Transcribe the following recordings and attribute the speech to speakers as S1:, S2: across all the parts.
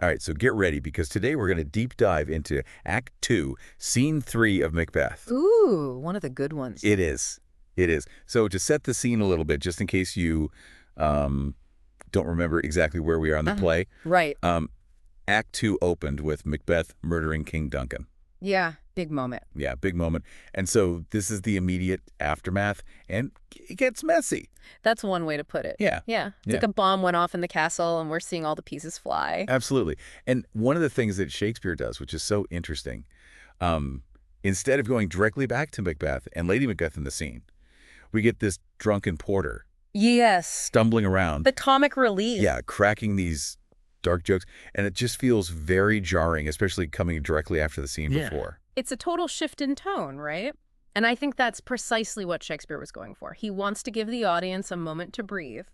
S1: All right, so get ready because today we're going to deep dive into Act 2, Scene 3 of Macbeth.
S2: Ooh, one of the good ones.
S1: It is. It is. So to set the scene a little bit, just in case you don't remember exactly where we are in the play,
S2: Right.
S1: Act 2 opened with Macbeth murdering King Duncan.
S2: Yeah, big moment.
S1: Yeah, big moment. And so this is the immediate aftermath, and it gets messy.
S2: That's one way to put it.
S1: Yeah.
S2: Yeah. It's
S1: Yeah.
S2: like a bomb went off in the castle and we're seeing all the pieces fly.
S1: Absolutely. And one of the things that Shakespeare does, which is so interesting, instead of going directly back to Macbeth and Lady Macbeth in the scene, we get this drunken porter
S2: Yes.
S1: stumbling around.
S2: The comic relief.
S1: Yeah, cracking these dark jokes. And it just feels very jarring, especially coming directly after the scene before.
S2: It's a total shift in tone, right? And I think that's precisely what Shakespeare was going for. He wants to give the audience a moment to breathe.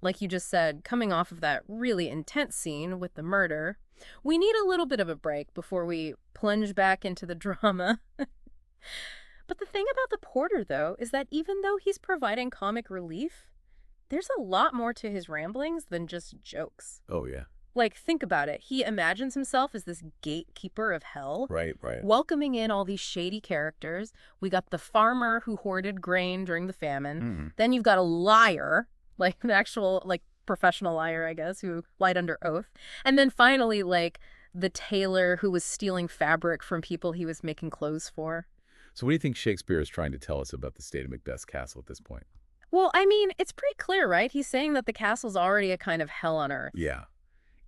S2: Like you just said, coming off of that really intense scene with the murder, we need a little bit of a break before we plunge back into the drama. But the thing about the porter, though, is that even though he's providing comic relief, there's a lot more to his ramblings than just jokes.
S1: Oh, yeah.
S2: Like, think about it. He imagines himself as this gatekeeper of hell.
S1: Right.
S2: Welcoming in all these shady characters. We got the farmer who hoarded grain during the famine. Then you've got a liar, like an actual, like, professional liar, I guess, who lied under oath. And then finally, like, the tailor who was stealing fabric from people he was making clothes for.
S1: So what do you think Shakespeare is trying to tell us about the state of Macbeth's castle at this point?
S2: Well, I mean, it's pretty clear, right? He's saying that the castle's already a kind of hell on earth.
S1: Yeah.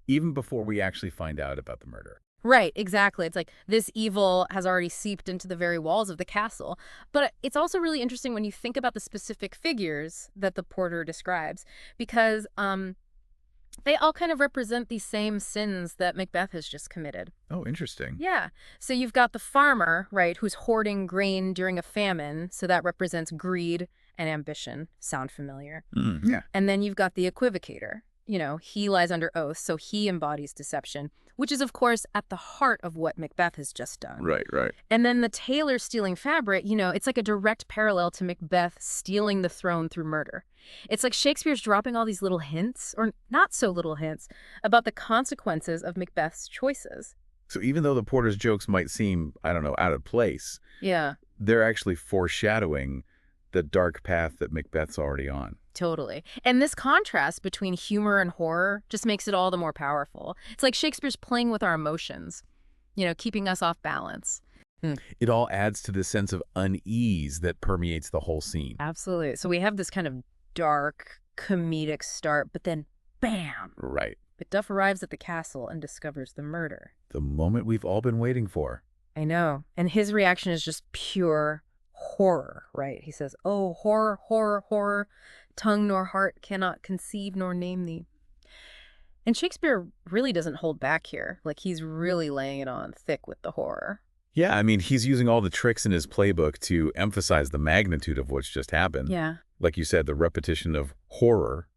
S1: Even before we actually find out about the murder.
S2: Right, exactly. It's like this evil has already seeped into the very walls of the castle. But it's also really interesting when you think about the specific figures that the porter describes, because they all kind of represent these same sins that Macbeth has just committed.
S1: Oh, interesting.
S2: Yeah. So you've got the farmer, right, who's hoarding grain during a famine. So that represents greed and ambition. Sound familiar?
S1: Yeah.
S2: And then you've got the equivocator. You know, he lies under oath, so he embodies deception, which is, of course, at the heart of what Macbeth has just done.
S1: Right.
S2: And then the tailor stealing fabric, you know, it's like a direct parallel to Macbeth stealing the throne through murder. It's like Shakespeare's dropping all these little hints, or not so little hints, about the consequences of Macbeth's choices.
S1: So even though the porter's jokes might seem, I don't know, out of place,
S2: Yeah.
S1: they're actually foreshadowing the dark path that Macbeth's already on.
S2: Totally. And this contrast between humor and horror just makes it all the more powerful. It's like Shakespeare's playing with our emotions, you know, keeping us off balance.
S1: It all adds to the sense of unease that permeates the whole scene.
S2: Absolutely. So we have this kind of dark, comedic start, but then, bam!
S1: Right.
S2: Macduff arrives at the castle and discovers the murder.
S1: The moment we've all been waiting for.
S2: I know. And his reaction is just pure horror, right? He says, "Oh, horror, horror, horror. Tongue nor heart cannot conceive nor name thee." And Shakespeare really doesn't hold back here. Like, he's really laying it on thick with the horror.
S1: Yeah, I mean, he's using all the tricks in his playbook to emphasize the magnitude of what's just happened.
S2: Yeah.
S1: Like you said, the repetition of horror,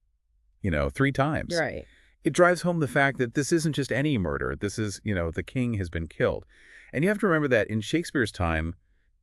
S1: 3 times.
S2: Right.
S1: It drives home the fact that this isn't just any murder. This is, the king has been killed. And you have to remember that in Shakespeare's time,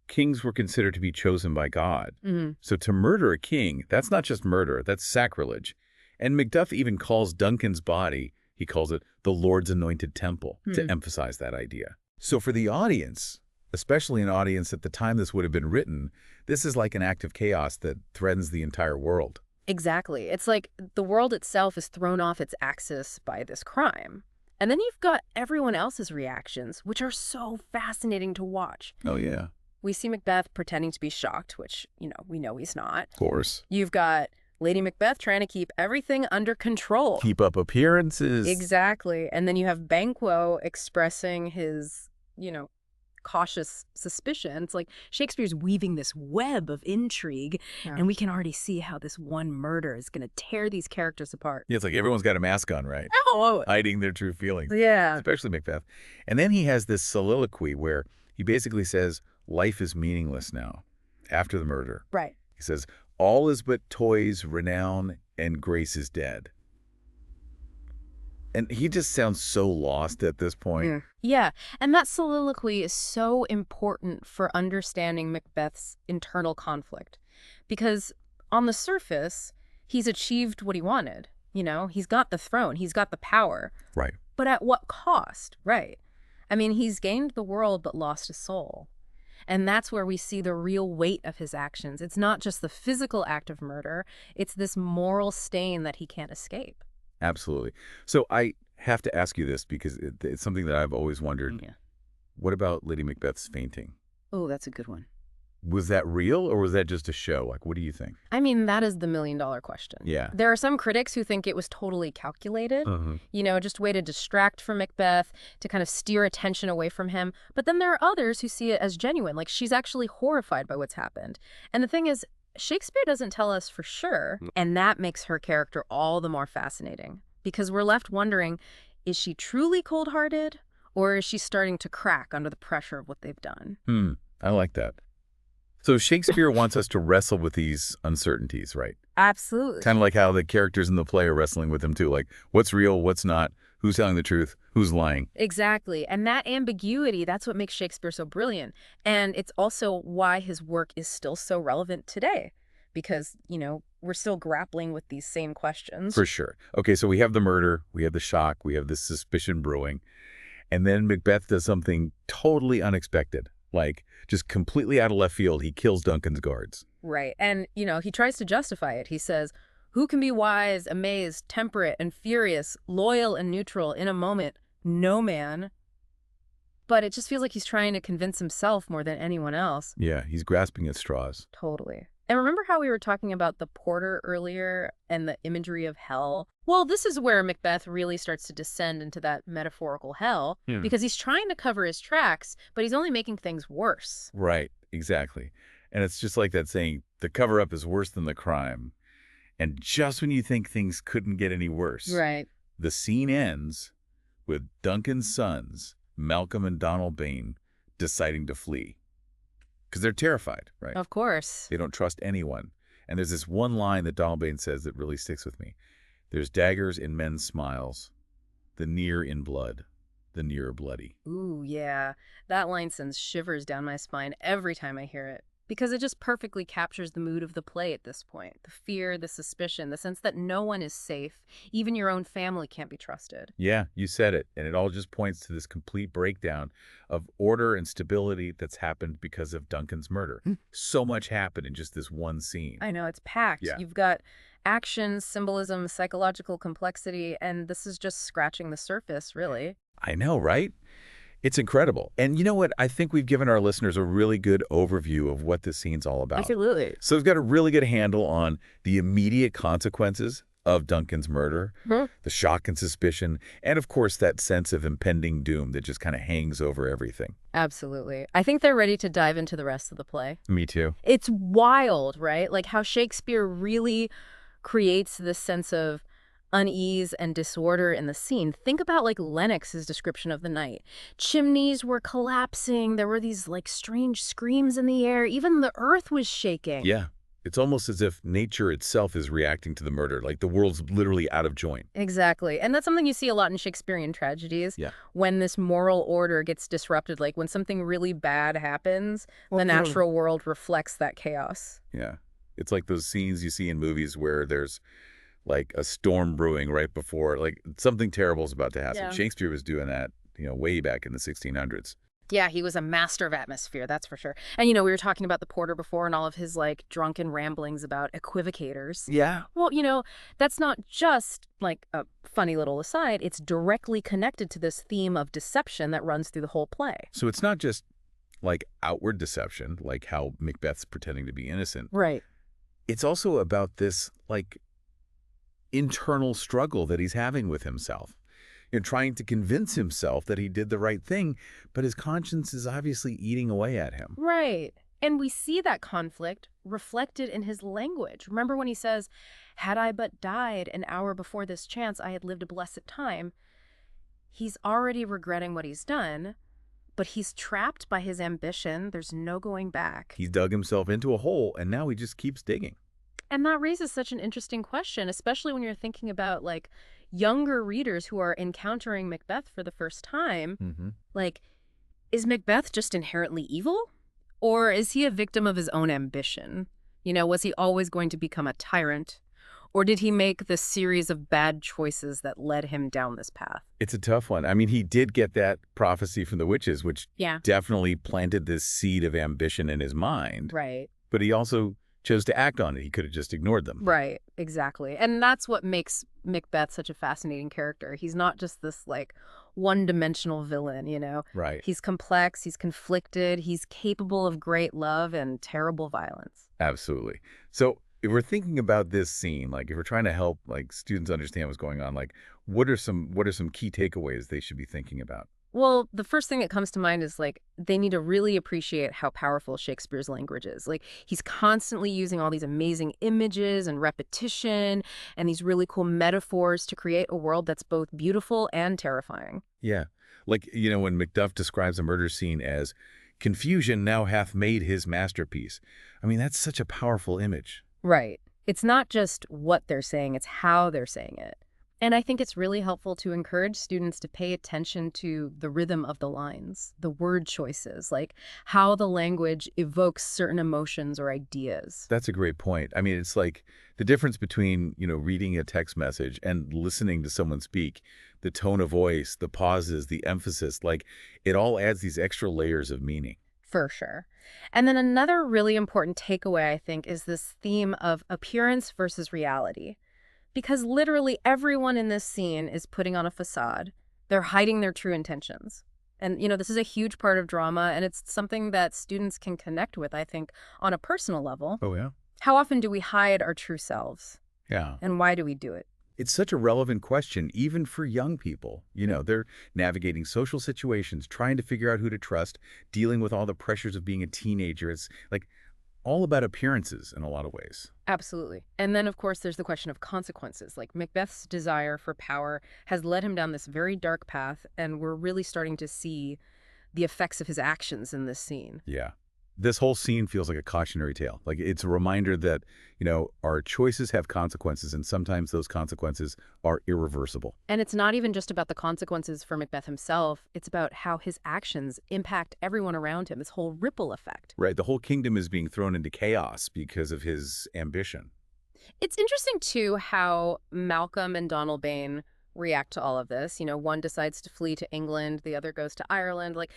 S1: kings were considered to be chosen by God. So to murder a king, that's not just murder, that's sacrilege. And Macduff even calls Duncan's body, he calls it the Lord's anointed temple, to emphasize that idea. So for the audience, especially an audience at the time this would have been written, this is like an act of chaos that threatens the entire world.
S2: Exactly. It's like the world itself is thrown off its axis by this crime. And then you've got everyone else's reactions, which are so fascinating to watch.
S1: Oh, yeah.
S2: We see Macbeth pretending to be shocked, which, we know he's not.
S1: Of course.
S2: You've got Lady Macbeth trying to keep everything under control.
S1: Keep up appearances.
S2: Exactly. And then you have Banquo expressing his, cautious suspicion. It's like Shakespeare's weaving this web of intrigue, and we can already see how this one murder is going to tear these characters apart.
S1: Yeah, it's like everyone's got a mask on, right?
S2: Oh,
S1: hiding their true feelings.
S2: yeah.
S1: Especially Macbeth. And then he has this soliloquy where he basically says, life is meaningless now, after the murder.
S2: Right.
S1: He says, all is but toys, renown, and grace is dead. And he just sounds so lost at this point.
S2: Yeah, and that soliloquy is so important for understanding Macbeth's internal conflict. Because on the surface, he's achieved what he wanted. You know, he's got the throne, he's got the power.
S1: Right.
S2: But at what cost, right? I mean, he's gained the world but lost his soul. And that's where we see the real weight of his actions. It's not just the physical act of murder, it's this moral stain that he can't escape.
S1: Absolutely. So I have to ask you this because it's something that I've always wondered.
S2: Yeah.
S1: What about Lady Macbeth's fainting?
S2: Oh, that's a good one.
S1: Was that real or was that just a show? Like, what do you think?
S2: I mean, that is the million-dollar question.
S1: Yeah.
S2: There are some critics who think it was totally calculated, you know, just a way to distract from Macbeth, to kind of steer attention away from him. But then there are others who see it as genuine, like she's actually horrified by what's happened. And the thing is, Shakespeare doesn't tell us for sure, and that makes her character all the more fascinating. Because we're left wondering, is she truly cold-hearted, or is she starting to crack under the pressure of what they've done?
S1: I like that. So Shakespeare wants us to wrestle with these uncertainties, right?
S2: Absolutely.
S1: Kind of like how the characters in the play are wrestling with them too. Like, what's real, what's not, who's telling the truth, who's lying.
S2: Exactly. And that ambiguity, that's what makes Shakespeare so brilliant. And it's also why his work is still so relevant today. Because, you know, we're still grappling with these same questions.
S1: For sure. Okay, so we have the murder, we have the shock, we have this suspicion brewing. And then Macbeth does something totally unexpected. Like, just completely out of left field, he kills Duncan's guards.
S2: Right. And, you know, he tries to justify it. He says, "Who can be wise, amazed, temperate, and furious, loyal and neutral in a moment? No man." But it just feels like he's trying to convince himself more than anyone else.
S1: Yeah, he's grasping at straws.
S2: Totally. And remember how we were talking about the porter earlier and the imagery of hell? Well, this is where Macbeth really starts to descend into that metaphorical hell, because he's trying to cover his tracks, but he's only making things worse.
S1: Right, exactly. And it's just like that saying, the cover-up is worse than the crime. And just when you think things couldn't get any worse,
S2: Right.
S1: the scene ends with Duncan's sons, Malcolm and Donald Bane, deciding to flee. Because they're terrified, right?
S2: Of course.
S1: They don't trust anyone. And there's this one line that Donald Bane says that really sticks with me. There's daggers in men's smiles, the near in blood, the near bloody.
S2: Ooh, yeah. That line sends shivers down my spine every time I hear it. Because it just perfectly captures the mood of the play at this point. The fear, the suspicion, the sense that no one is safe. Even your own family can't be trusted.
S1: Yeah, you said it. And it all just points to this complete breakdown of order and stability that's happened because of Duncan's murder. So much happened in just this one scene.
S2: I know, it's packed.
S1: Yeah.
S2: You've got action, symbolism, psychological complexity, and this is just scratching the surface, really.
S1: I know, right? It's incredible. And you know what? I think we've given our listeners a really good overview of what this scene's all about.
S2: Absolutely.
S1: So we've got a really good handle on the immediate consequences of Duncan's murder, the shock and suspicion, and of course that sense of impending doom that just kind of hangs over everything.
S2: Absolutely. I think they're ready to dive into the rest of the play.
S1: Me too.
S2: It's wild, right? Like how Shakespeare really creates this sense of unease and disorder in the scene. Think about like Lennox's description of the night. Chimneys were collapsing. There were these like strange screams in the air. Even the earth was shaking.
S1: Yeah. It's almost as if nature itself is reacting to the murder, like the world's literally out of joint.
S2: Exactly. And that's something you see a lot in Shakespearean tragedies.
S1: Yeah.
S2: When this moral order gets disrupted, like when something really bad happens, the natural world reflects that chaos.
S1: Yeah. It's like those scenes you see in movies where there's like a storm brewing right before, like something terrible is about to happen.
S2: Yeah.
S1: Shakespeare was doing that, way back in the 1600s.
S2: Yeah, he was a master of atmosphere, that's for sure. And, we were talking about the porter before and all of his, like, drunken ramblings about equivocators.
S1: Yeah.
S2: Well, that's not just, like, a funny little aside. It's directly connected to this theme of deception that runs through the whole play.
S1: So it's not just, like, outward deception, like how Macbeth's pretending to be innocent.
S2: Right.
S1: It's also about this, like, internal struggle that he's having with himself. Trying to convince himself that he did the right thing, but his conscience is obviously eating away at him.
S2: Right. And we see that conflict reflected in his language. Remember when he says, "Had I but died an hour before this chance, I had lived a blessed time." He's already regretting what he's done, but he's trapped by his ambition. There's no going back.
S1: He's dug himself into a hole, and now he just keeps digging.
S2: And that raises such an interesting question, especially when you're thinking about, like, younger readers who are encountering Macbeth for the first time. Like, is Macbeth just inherently evil? Or is he a victim of his own ambition? Was he always going to become a tyrant? Or did he make the series of bad choices that led him down this path?
S1: It's a tough one. I mean, he did get that prophecy from the witches, which
S2: Yeah.
S1: definitely planted this seed of ambition in his mind.
S2: Right.
S1: But he also chose to act on it. He could have just ignored them.
S2: Right, exactly. And that's what makes Macbeth such a fascinating character. He's not just this, like, one-dimensional villain, you know?
S1: Right.
S2: He's complex, he's conflicted, he's capable of great love and terrible violence.
S1: Absolutely. So if we're thinking about this scene, like if we're trying to help like students understand what's going on, like what are some key takeaways they should be thinking about?
S2: Well, the first thing that comes to mind is, like, they need to really appreciate how powerful Shakespeare's language is. Like, he's constantly using all these amazing images and repetition and these really cool metaphors to create a world that's both beautiful and terrifying.
S1: Yeah. Like, you know, when Macduff describes a murder scene as confusion now hath made his masterpiece. I mean, that's such a powerful image.
S2: Right. It's not just what they're saying, it's how they're saying it. And I think it's really helpful to encourage students to pay attention to the rhythm of the lines, the word choices, like how the language evokes certain emotions or ideas.
S1: That's a great point. I mean, it's like the difference between, you know, reading a text message and listening to someone speak, the tone of voice, the pauses, the emphasis, like it all adds these extra layers of meaning.
S2: For sure. And then another really important takeaway, I think, is this theme of appearance versus reality. Because literally everyone in this scene is putting on a facade. They're hiding their true intentions. And, you know, this is a huge part of drama, and it's something that students can connect with, I think, on a personal level.
S1: Oh, yeah?
S2: How often do we hide our true selves?
S1: Yeah.
S2: And why do we do it?
S1: It's such a relevant question, even for young people. You know, they're navigating social situations, trying to figure out who to trust, dealing with all the pressures of being a teenager. It's like all about appearances in a lot of ways.
S2: Absolutely. And then, of course, there's the question of consequences. Like, Macbeth's desire for power has led him down this very dark path, and we're really starting to see the effects of his actions in this scene.
S1: Yeah. This whole scene feels like a cautionary tale. Like it's a reminder that, you know, our choices have consequences, and sometimes those consequences are irreversible.
S2: And it's not even just about the consequences for Macbeth himself. It's about how his actions impact everyone around him, this whole ripple effect.
S1: Right. The whole kingdom is being thrown into chaos because of his ambition.
S2: It's interesting, too, how Malcolm and Donalbain react to all of this. You know, one decides to flee to England, the other goes to Ireland. Like,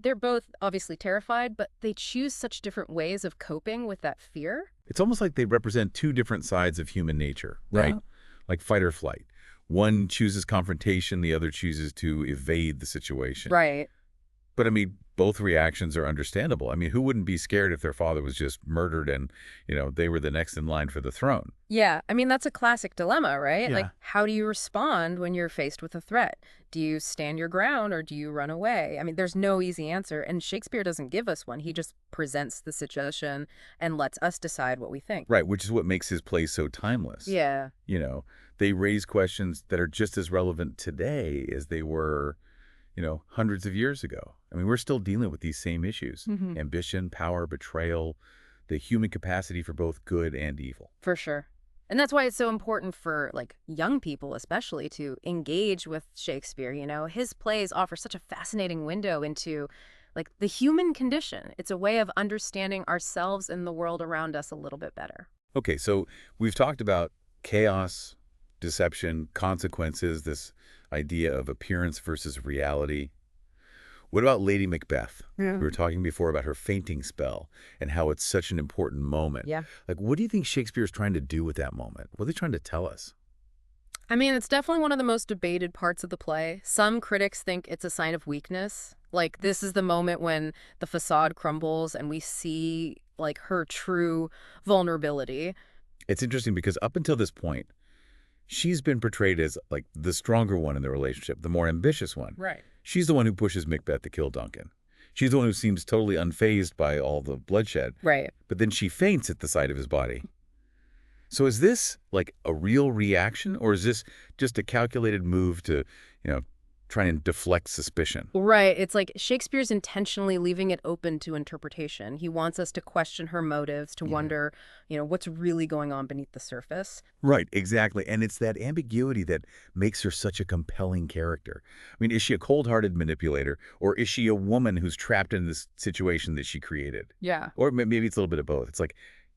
S2: they're both obviously terrified, but they choose such different ways of coping with that fear.
S1: It's almost like they represent two different sides of human nature, right?
S2: Yeah.
S1: Like fight or flight. One chooses confrontation, the other chooses to evade the situation.
S2: Right.
S1: But I mean, both reactions are understandable. I mean, who wouldn't be scared if their father was just murdered and, you know, they were the next in line for the throne?
S2: Yeah, I mean, that's a classic dilemma, right?
S1: Yeah.
S2: Like, how do you respond when you're faced with a threat? Do you stand your ground or do you run away? I mean, there's no easy answer, and Shakespeare doesn't give us one. He just presents the situation and lets us decide what we think.
S1: Right, which is what makes his plays so timeless.
S2: Yeah.
S1: You know, they raise questions that are just as relevant today as they were, you know, hundreds of years ago. I mean, we're still dealing with these same issues.
S2: Mm-hmm.
S1: Ambition, power, betrayal, the human capacity for both good and evil.
S2: For sure. And that's why it's so important for, like, young people especially to engage with Shakespeare. You know, his plays offer such a fascinating window into, like, the human condition. It's a way of understanding ourselves and the world around us a little bit better.
S1: Okay, so we've talked about chaos, deception, consequences, this idea of appearance versus reality. What about Lady Macbeth?
S2: Yeah.
S1: We were talking before about her fainting spell and how it's such an important moment.
S2: Yeah.
S1: Like, what do you think Shakespeare's trying to do with that moment? What are they trying to tell us?
S2: I mean, it's definitely one of the most debated parts of the play. Some critics think it's a sign of weakness. Like, this is the moment when the facade crumbles and we see, like, her true vulnerability.
S1: It's interesting because up until this point, she's been portrayed as, like, the stronger one in the relationship, the more ambitious one.
S2: Right.
S1: She's the one who pushes Macbeth to kill Duncan. She's the one who seems totally unfazed by all the bloodshed.
S2: Right.
S1: But then she faints at the sight of his body. So is this like a real reaction, or is this just a calculated move to, you know, try and deflect suspicion?
S2: Right. It's like Shakespeare's intentionally leaving it open to interpretation. He wants us to question her motives, to wonder, you know, what's really going on beneath the surface.
S1: Right, exactly. And it's that ambiguity that makes her such a compelling character. I mean, is she a cold-hearted manipulator, or is she a woman who's trapped in this situation that she created?
S2: Yeah.
S1: Or maybe it's a little bit of both. It's like,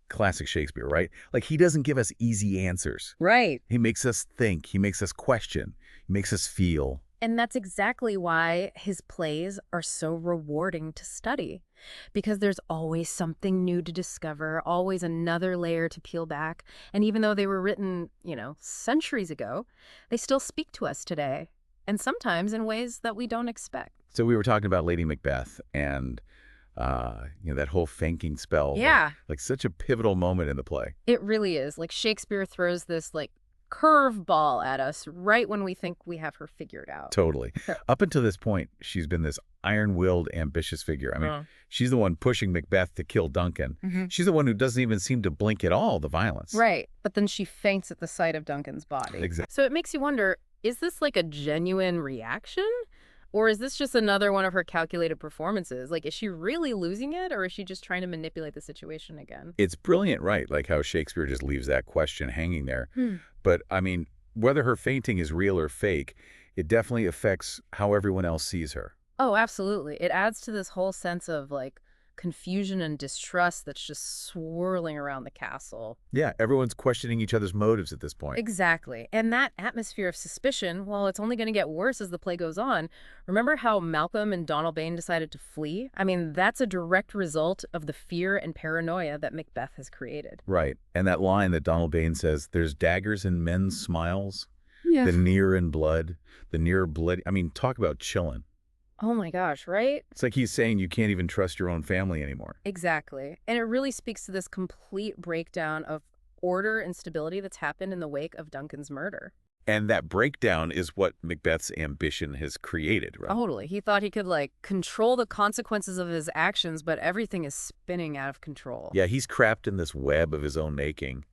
S1: classic Shakespeare, right? Like, he doesn't give us easy answers.
S2: Right.
S1: He makes us think. He makes us question. He makes us feel.
S2: And that's exactly why his plays are so rewarding to study. Because there's always something new to discover, always another layer to peel back. And even though they were written, centuries ago, they still speak to us today. And sometimes in ways that we don't expect.
S1: So we were talking about Lady Macbeth and, that whole fainting spell.
S2: Yeah.
S1: Like such a pivotal moment in the play.
S2: It really is. Like Shakespeare throws this curveball at us right when we think we have her figured out.
S1: Totally. Up until this point, she's been this iron-willed, ambitious figure. I mean, she's the one pushing Macbeth to kill Duncan. She's the one who doesn't even seem to blink at all, the violence.
S2: Right. But then she faints at the sight of Duncan's body.
S1: Exactly.
S2: So it makes you wonder, is this like a genuine reaction? Or is this just another one of her calculated performances? Like, is she really losing it, or is she just trying to manipulate the situation again?
S1: It's brilliant, right? Like how Shakespeare just leaves that question hanging there. But, I mean, whether her fainting is real or fake, it definitely affects how everyone else sees her.
S2: Oh, absolutely. It adds to this whole sense of, confusion and distrust that's just swirling around the castle.
S1: Yeah, everyone's questioning each other's motives at this point.
S2: Exactly. And that atmosphere of suspicion, well, it's only going to get worse as the play goes on. Remember how Malcolm and Donalbain decided to flee? I mean, that's a direct result of the fear and paranoia that Macbeth has created.
S1: Right. And that line that Donalbain says, there's daggers in men's smiles,
S2: Yeah.
S1: the near in blood, the near blood. I mean, talk about chilling.
S2: Oh my gosh, right?
S1: It's like he's saying you can't even trust your own family anymore.
S2: Exactly. And it really speaks to this complete breakdown of order and stability that's happened in the wake of Duncan's murder.
S1: And that breakdown is what Macbeth's ambition has created, right?
S2: Totally. He thought he could, control the consequences of his actions, but everything is spinning out of control.
S1: Yeah, he's trapped in this web of his own making.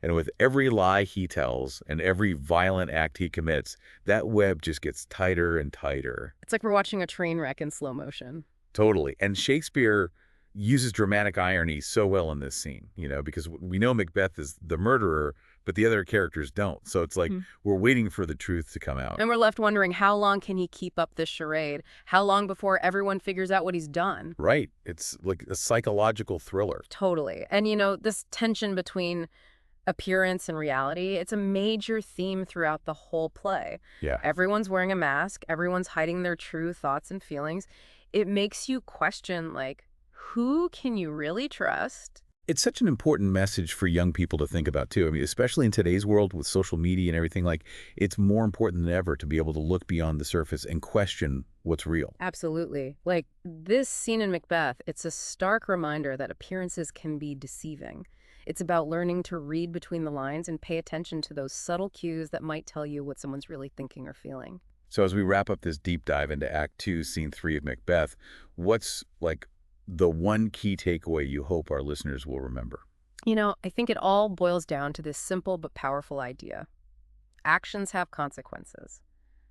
S1: And with every lie he tells and every violent act he commits, that web just gets tighter and tighter.
S2: It's like we're watching a train wreck in slow motion.
S1: Totally. And Shakespeare uses dramatic irony so well in this scene, because we know Macbeth is the murderer, but the other characters don't. So it's like we're waiting for the truth to come out.
S2: And we're left wondering, how long can he keep up this charade? How long before everyone figures out what he's done?
S1: Right. It's like a psychological thriller.
S2: Totally. And, this tension between appearance and reality, it's a major theme throughout the whole play.
S1: Yeah.
S2: Everyone's wearing a mask. Everyone's hiding their true thoughts and feelings. It makes you question, who can you really trust?
S1: It's such an important message for young people to think about, too. I mean, especially in today's world with social media and everything, it's more important than ever to be able to look beyond the surface and question what's real.
S2: Absolutely. This scene in Macbeth, it's a stark reminder that appearances can be deceiving. It's about learning to read between the lines and pay attention to those subtle cues that might tell you what someone's really thinking or feeling.
S1: So as we wrap up this deep dive into Act 2, Scene 3 of Macbeth, what's, the one key takeaway you hope our listeners will remember?
S2: I think it all boils down to this simple but powerful idea. Actions have consequences.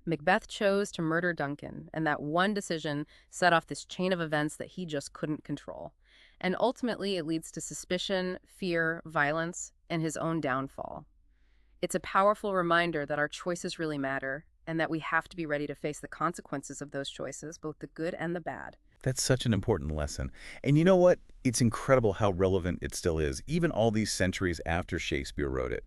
S2: Macbeth chose to murder Duncan, and that one decision set off this chain of events that he just couldn't control. And ultimately, it leads to suspicion, fear, violence, and his own downfall. It's a powerful reminder that our choices really matter, and that we have to be ready to face the consequences of those choices, both the good and the bad.
S1: That's such an important lesson. And you know what? It's incredible how relevant it still is, even all these centuries after Shakespeare wrote it.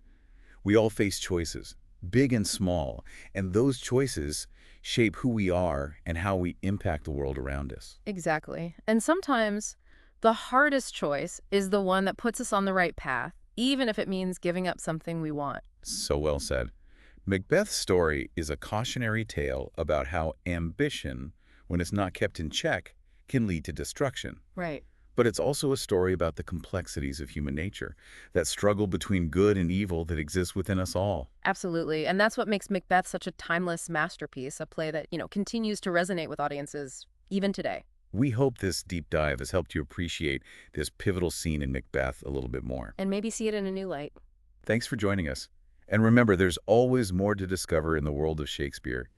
S1: We all face choices, big and small, and those choices shape who we are and how we impact the world around us.
S2: Exactly. And sometimes the hardest choice is the one that puts us on the right path, even if it means giving up something we want.
S1: So well said. Macbeth's story is a cautionary tale about how ambition, when it's not kept in check, can lead to destruction.
S2: Right.
S1: But it's also a story about the complexities of human nature, that struggle between good and evil that exists within us all.
S2: Absolutely. And that's what makes Macbeth such a timeless masterpiece, a play that, continues to resonate with audiences even today.
S1: We hope this deep dive has helped you appreciate this pivotal scene in Macbeth a little bit more.
S2: And maybe see it in a new light.
S1: Thanks for joining us. And remember, there's always more to discover in the world of Shakespeare.